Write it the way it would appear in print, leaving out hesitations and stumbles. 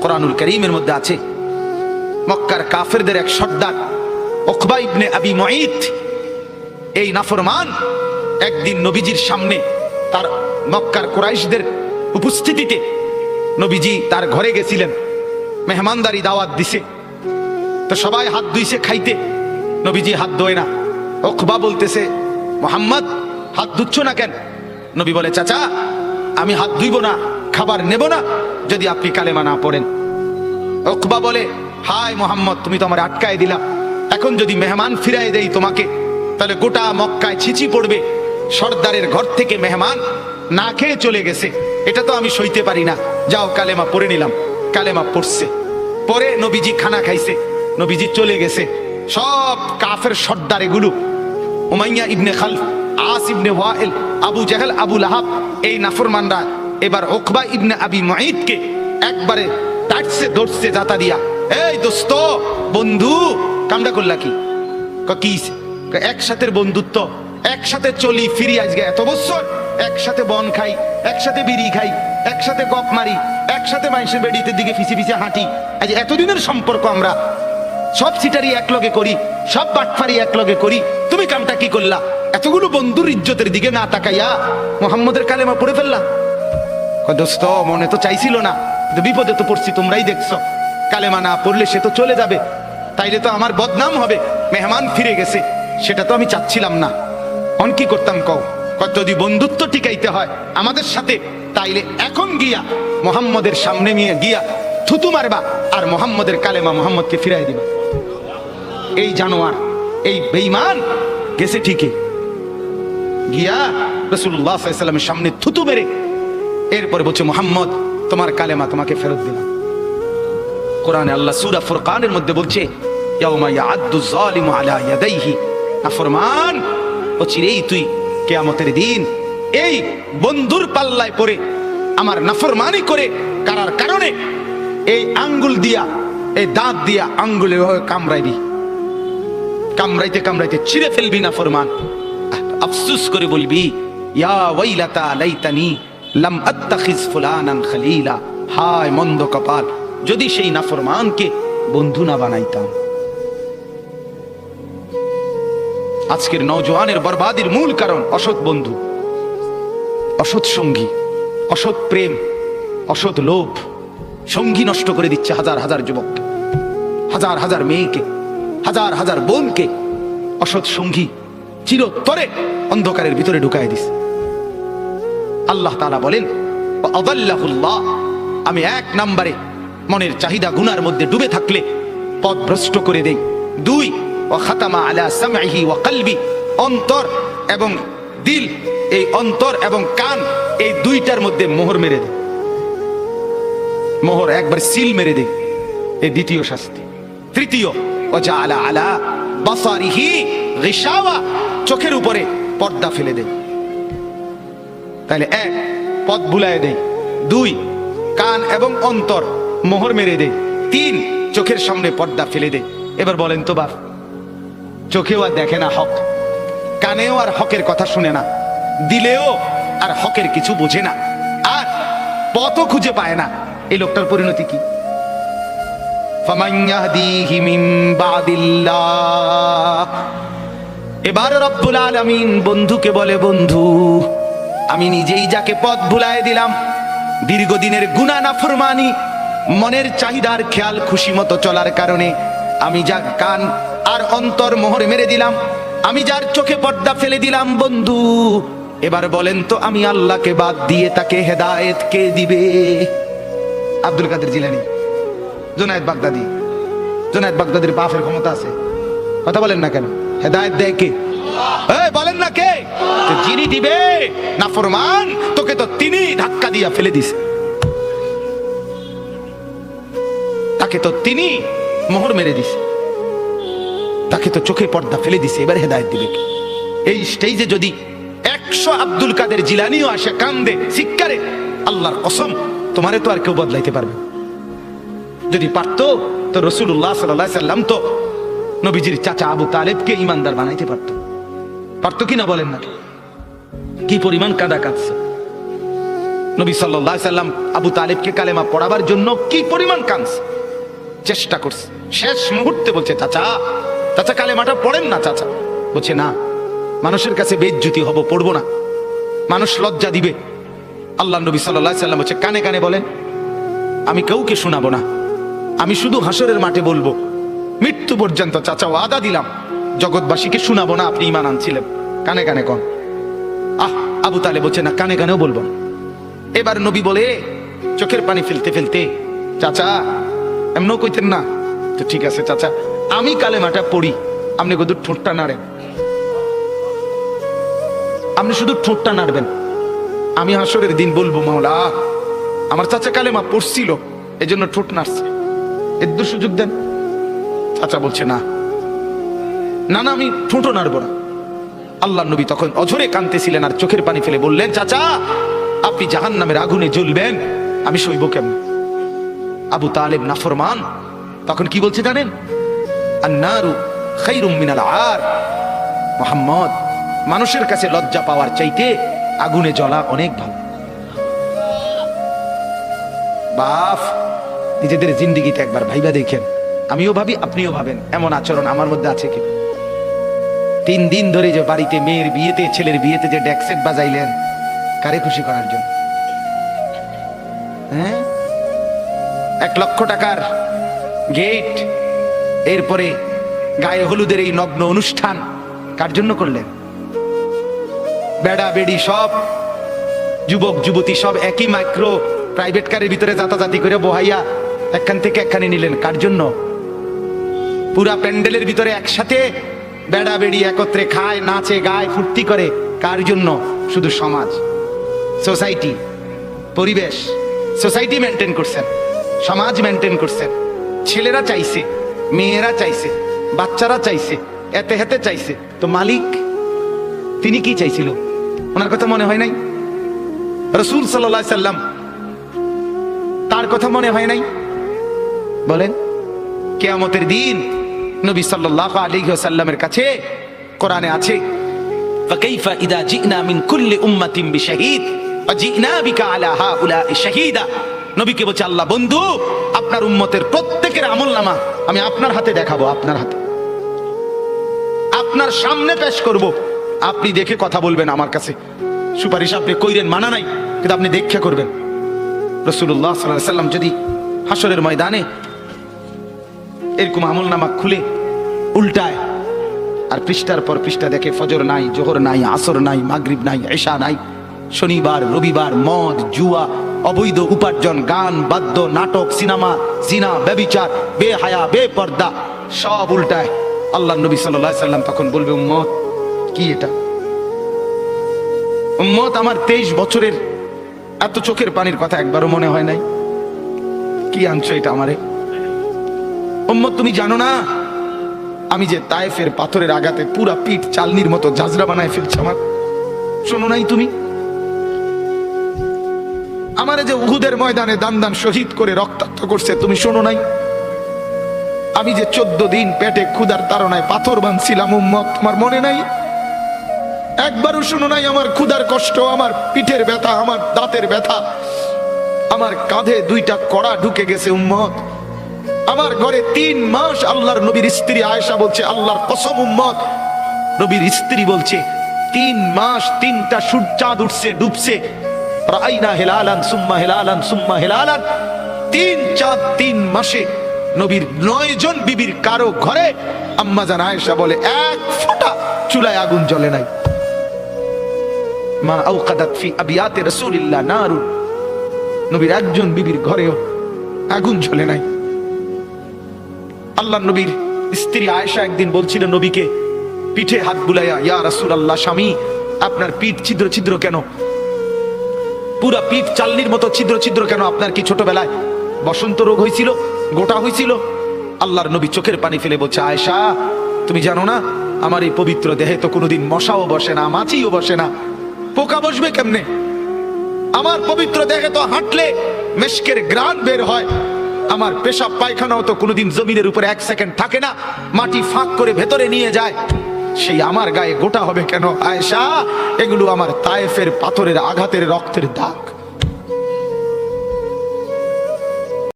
কোরআনুল কারীমের মধ্যে আছে, মক্কার কাফেরদের এক সর্দার উকবা ইবনে আবি মুঈত, এই নাফরমান একদিন নবীজির সামনে তার মক্কার কুরাইশদের উপস্থিতিতে নবীজি তার ঘরে গেছিলেন, মেহমানদারি দাওয়াত দিছে, তো সবাই হাত ধুইছে খাইতে, নবীজি হাত ধোয় না। উকবা বলতেছে, মুহাম্মদ হাত ধুচ্ছ না কেন? নবী বলে, চাচা আমি হাত ধুইব না, খাবার নেব না যদি আপনি কালেমা না পড়েন। উকবা বলে, হায় মুহাম্মদ, তুমি তো আমার আটকায় দিলা, এখন যদি মেহমান ফিরাই দেই তোমাকে, তাহলে গোটা মক্কায় ছিচি পড়বে, সর্দারের ঘর থেকে মেহমান না খেয়ে চলে গেছে, এটা তো আমি সইতে পারি না, যাও কালেমা পড়ে নিলাম। কালেমা পড়ছে, পরে নবীজি খানা খাইছে, নবীজি চলে গেছে। সব কাফের সর্দার এগুলো, উমাইয়া ইবনে খালফ, আস ইবনে ওয়াইল, আবু জাহেল, আবু লাহাব, এই নাফরমানরা এবার উকবা ইবনে আবি মুঈতকে একবারে তাড়ছে ধরছে জাতা দিয়া, এই দোস্ত বন্ধু কামটা করলা কি? কি একসাথে বন্ধুত্ব, একসাথে চলি ফিরি, আজকে এত বছর একসাথে বন খাই, একসাথে বিড়ি খাই, একসাথে গপ মারি, একসাথে মানুষের বেড়িতে দিকে ফিসে ফিসে হাঁটি, আজ এতদিনের সম্পর্ক আমরা সব সিটারি একলগে করি, সব বাটফারি একলগে করি, তুমি কামটা কি করলা? এতগুলো বন্ধুর ইজ্জতের দিকে না তাকাইয়া মুহাম্মদের কালেমা পড়ে ফেললা। দোস্ত মনে তো চাইছিল না, বিপদে তো পড়ছি, তোমরাই দেখছো, কালেমা না পড়লে সে তো চলে যাবে, তাইলে তো আমার বদনাম হবে, মেহমান ফিরে গেছে, সেটা তো আমি চাচ্ছিলাম না। অন কি করতাম কও? যদি বন্ধুত্ব টিকাইতে হয় আমাদের সাথে, তাইলে এখন গিয়া মুহাম্মদের সামনে নিয়ে গিয়া থুতু মারবা আর মুহাম্মদের কালেমা মুহাম্মদকে ফিরাই দিবা। এই জানোয়ার, এই বেঈমান গেছে ঠিকই, গিয়া রাসূলুল্লাহ সাল্লাল্লাহু আলাইহি ওয়াসাল্লামের সামনে থুতু মেরে এরপরে বলছে, মুহাম্মদ তোমার কালেমা তোমাকে ফেরত দিলাম। কোরআনে আল্লাহ সূরা ফুরকানের মধ্যে বলছে, ইয়াউমা ইয়াআদ্দু যালিমু আলা ইয়াদাইহি, নাফরমান অচিরেই তুই কিয়ামতের দিন এই বন্ধুর পাল্লায় পড়ে আমার নাফরমানি করে কারার কারণে এই আঙ্গুল দিয়া, এই দাঁত দিয়া আঙ্গুলে কামড়াইবি, কামড়াইতে কামড়াইতে ছিঁড়ে ফেলবি নাফরমান। আফসোস করে বলবি, ইয়া ওয়াইলাতা লাইতানি লাম আত্তাখিজ ফুলানান খলিলা, হায় মন্দ কপাল, যদি সেই নাফরমানকে বন্ধু না বানাইতাম। আজকের নওজোয়ানের বরবাদির মূল কারণ অসৎ বন্ধু, অসৎ সঙ্গী, অসৎ প্রেম, অসৎ লোভ। সঙ্গী নষ্ট করে দিচ্ছে হাজার হাজার যুবককে, হাজার হাজার মেয়েকে, হাজার হাজার বোনকে অসৎ সঙ্গী চিরতরে অন্ধকারের ভিতরে ঢুকায় দিছে। আল্লাহ তাআলা বলেন, আযাল্লাহুল্লাহ, আমি এক নম্বরে মনের চাহিদা গুনার মধ্যে ডুবে থাকলে পথ ভ্রষ্ট করে দেই। দুই, ওয়া খাতামা আলা সামঈহি ওয়া কলবি, অন্তর এবং দিল, এই অন্তর এবং কান, এই দুইটার মধ্যে মোহর মেরে দেয়, মোহর একবার সিল মেরে দেয়, এই দ্বিতীয় শাস্তি। তৃতীয়, ওয়া জাআলা আলা বাসারিহি গিশাওয়া, চোখের উপরে পর্দা ফেলে দেয়। তাহলে এক, পথ ভুলায় দেয়। দুই, কান এবং অন্তর মোহর মেরে দেয়। তিন, চোখের সামনে পর্দা ফেলে দেয়। এবার বলেন তো বাপ, চোখেও আর দেখে না হক, কানেও আর হকের কথা শুনে না, দিলেও আর হকের কিছু বোঝে না, আর পথও খুঁজে পায় না, এই লোকটার পরিণতি কি? ফামান ইয়াহদিহি মিন বাদিল্লাহ। এবার রব্বুল আলামিন বন্ধুকে বলে, বন্ধু আমি নিজেই যাকে পথ ভুলায় দিলাম, দীর্ঘদিনের গুনাহ নাফরমানি, মনের চাহিদার খেয়াল খুশি মতো চলার কারণে আমি যা কান আর অন্তর মোহর মেরে দিলাম, আমি যার চোখে পর্দা ফেলে দিলাম, বন্ধু এবার বলেন তো আমি আল্লাহকে বাদ দিয়ে তাকে হেদায়েত কে দিবে? আব্দুল কাদের জিলানী, জুনায়েদ বাগদাদি। জুনায়েদ বাগদাদির বাপের ক্ষমতা আছে, কথা বলেন না কেন? হেদায়েত দেয় কে? বলেন না কে? যিনি দিবে নাফরমান, তোকে তো তিনি ধাক্কা দিয়া ফেলে দিছে, তাকে তো তিনি মোহর মেরে দিছে, তাকে তো চোখে পর্দা ফেলে দিছে, এবার হেদায়েত দিবে কে? এই স্টেজে যদি 100 আব্দুল কাদের জিলানীও আসে কান্দে চিৎকারে, আল্লাহর কসম তোমারে তো আর কেউ বদলাইতে পারবে। যদি পারতো তো রাসূলুল্লাহ সাল্লাল্লাহু আলাইহি সাল্লাম তো নবীজির চাচা আবু তালেবকে ইমানদার বানাইতে পারতো, পারতো কিনা বলেন না? কি পরিমাণ কাদা কাঁদছে, নবী সাল্লাল্লাহু আলাইহি সাল্লাম আবু তালেবকে কালেমা পড়াবার জন্য কি পরিমাণ কাঁদছে, চেষ্টা করছে। শেষ মুহূর্তে বলছে, চাচা চাচা কালেমাটা পড়েন না। চাচা বলছে, না, মানুষের কাছে বেইজ্জতি হব, পড়বো না, মানুষ লজ্জা দিবে। আল্লাহ নবী সাল্লাল্লাহু আলাইহি সাল্লাম বলছে, কানে কানে বলেন, আমি কাউকে শোনাবো না, আমি শুধু হাসরের মাঠে বলবো, মৃত্যু পর্যন্ত চাচা ওয়াদা দিলাম জগৎবাসীকে শোনাবো না আপনি ঈমান আনছিলেন, কানে কানে কন। আবু তালেব বলছে, না, কানে কানেও বলবো না। এবার নবী বলে চোখের পানি ফেলতে ফেলতে, চাচা এমনও কইতেন না তো, ঠিক আছে চাচা, আমি কালেমাটা পড়ি, আপনি শুধু ঠোঁটটা নাড়েন, আপনি শুধু ঠোঁটটা নাড়বেন, আমি হাসরের দিন বলবো, মাওলা আমার চাচা কালেমা পড়ছিল এজন্য ঠোঁট নাড়ছে, এর সুযোগ দেন। চাচা বলছে, না না না, আমি ঠোঁটও নাড়বো না। আল্লাহ নবী তখন অঝরে কাঁদতেছিলেন আর চোখের পানি ফেলে বললেন, চাচা আপনি জাহান্নামের আগুনে জ্বলবেন, আমি সইব কেমন? আবু তালেব নাফরমান তখন কি বলছে জানেন? আন্নারু খায়রুম মিনাল আর। মুহাম্মদ, মানুষের কাছে লজ্জা পাওয়ার চাইতে আগুনে জ্বলা অনেক ভালো। বাপ, নিজেদের জিন্দেগিতে একবার ভাইবা দেখেন, আমিও ভাবি আপনিও ভাবেন, এমন আচরণ আমার মধ্যে আছে কি? 3 দিন ধরে যে বাড়িতে মেয়ের বিয়েতে, ছেলের বিয়েতে যে ডেকসেট বাজাইলেন, কারে খুশি করার জন্য? হ্যাঁ, 1 লক্ষ টাকার গেট, এরপরে গায়ে হলুদের এই নগ্ন অনুষ্ঠান কার জন্য করলেন? বেড়া বেড়ি সব, যুবক যুবতী সব একই মাইক্রো প্রাইভেট কারের ভিতরে যাতাযাতি করে বহাইয়া একখান থেকে একখানে নিলেন, কার জন্য? পুরা প্যান্ডেলের ভিতরে একসাথে বেড়া বেড়ি একত্রে খায়, নাচে, গায়, ফুর্তি করে, কার জন্য? শুধু সমাজ, সোসাইটি, পরিবেশ, সোসাইটি মেনটেন করছেন, সমাজ মেনটেন করছেন। ছেলেরা চাইছে, মেয়েরা চাইছে, বাচ্চারা চাইছে, এতে হেতে চাইছে, তো মালিক তিনি কি চাইছিল? ওনার কথা মনে হয় নাই? রাসূল সাল্লাল্লাহু আলাইহি সাল্লাম তার কথা মনে হয় নাই? বলেন, কিয়ামতের দিন নবী সাল্লাল্লাহু আলাইহি ওয়াসাল্লামের কাছে কোরআনে আছে, ফাকাইফা ইদা জিনা মিন কুল্লি উম্মাতিন বিশাহীদ ওয়া জিনা বিকা আলা হাউলাই শাহীদা। নবীকে বলছে আল্লাহ, বন্ধু আপনার উম্মতের প্রত্যেকের আমলনামা আমি আপনার হাতে দেখাবো, আপনার হাতে, আপনার সামনে পেশ করব, আপনি দেখে কথা বলবেন, আমার কাছে সুপারিশ আপনি কইরেন, মানা নাই, কিন্তু আপনি দেখে করবেন। রাসূলুল্লাহ সাল্লাল্লাহু আলাইহি সাল্লাম যদি হাসরের ময়দানে এরকম আমলনামা খুলে উল্টায় আর পৃষ্ঠার পর পৃষ্ঠা দেখে ফজর নাই, জোহর নাই, আসর নাই, মাগরিব নাই, ইশা নাই, শনিবার রবিবার, মদ জুয়া, অবৈধ উপার্জন, গান বাদ্য, নাটক, সিনেমা, জিনা, ব্যভিচার, বেহায়া, বেপর্দা, সব উল্টায়। আল্লাহ নবী সাল্লাল্লাহু আলাইহি সাল্লাম তখন বলবে, উম্মত কি এটা? উম্মত আমার 23 বছরের এত চোখের পানির কথা একবারও মনে হয় নাই? কি আনছো এটা আমারে? উম্মত তুমি জানো না আমি যে তায়েফের পাথরের আঘাতে পুরা পিঠ চালনির মতো জাজরা বানায় ফেলছে আমার? শোনো নাই তুমি? আমারে যে উহুদের ময়দানে দান দান শহীদ করে রক্তাক্ত করছে, তুমি শোনো নাই? আমি যে 14 দিন পেটে ক্ষুধার তাড়নায় পাথর বাঁধছিলাম, উম্মত তোমার মনে নাই? একবারও শোনো নাই আমার ক্ষুধার কষ্ট, আমার পিঠের ব্যথা, আমার দাঁতের ব্যথা, আমার কাঁধে 2টা কড়া ঢুকে গেছে? উম্মত আমার ঘরে 3 মাস আল্লাহর নবীর স্ত্রী আয়েশা বলছে, আল্লাহর কসম উম্মত, নবীর স্ত্রী বলছে 3 মাস 3টা সূর্যাঁদ উঠছে, ডুবছে, রাআইনা হিলালান সুম্মা হিলালান সুম্মা হিলালান, 3 চাঁদ 3 মাসে নবীর 9 জন বিবির কারো ঘরে আম্মা জান আয়েশা বলে 1 ফোঁটা চুলায় আগুন জ্বলে নাই। মা আওকাদাত ফি আবিয়াতে রাসূলিল্লাহ নারুন, নবীর একজন বিবির ঘরেও আগুন জ্বলে নাই। আল্লাহ নবীর স্ত্রী আয়েশা একদিন বলছিল নবীকে পিঠে হাত বুলাইয়া, ইয়া রাসূলুল্লাহ, স্বামী আপনার পিঠ ছিদ্র ছিদ্র কেন? পুরা পিঠ চালনির মতো ছিদ্র ছিদ্র কেন? আপনার কি ছোটবেলায় বসন্ত রোগ হয়েছিল, গোটা হয়েছিল? আল্লাহর নবী চোখের পানি ফেলে বলছে, আয়েশা তুমি জানো না আমার এই পবিত্র দেহে তো কোনোদিন মশাও বসে না, মাছিও বসে না, পোকা বসবে কেমনে? আমার পবিত্র দেহে তো হাঁটলে মেশকের গ্রান বের হয়, আমার পেশাব পায়খানাও তো কোনোদিন জমিনের উপরে 1 সেকেন্ড থাকে না, মাটি ফাঁক করে ভেতরে নিয়ে যায়, সেই আমার গায়ে গোটা হবে কেন? আয়েশা এগুলো আমার তায়েফের পাথরের আঘাতের রক্তের দাগ।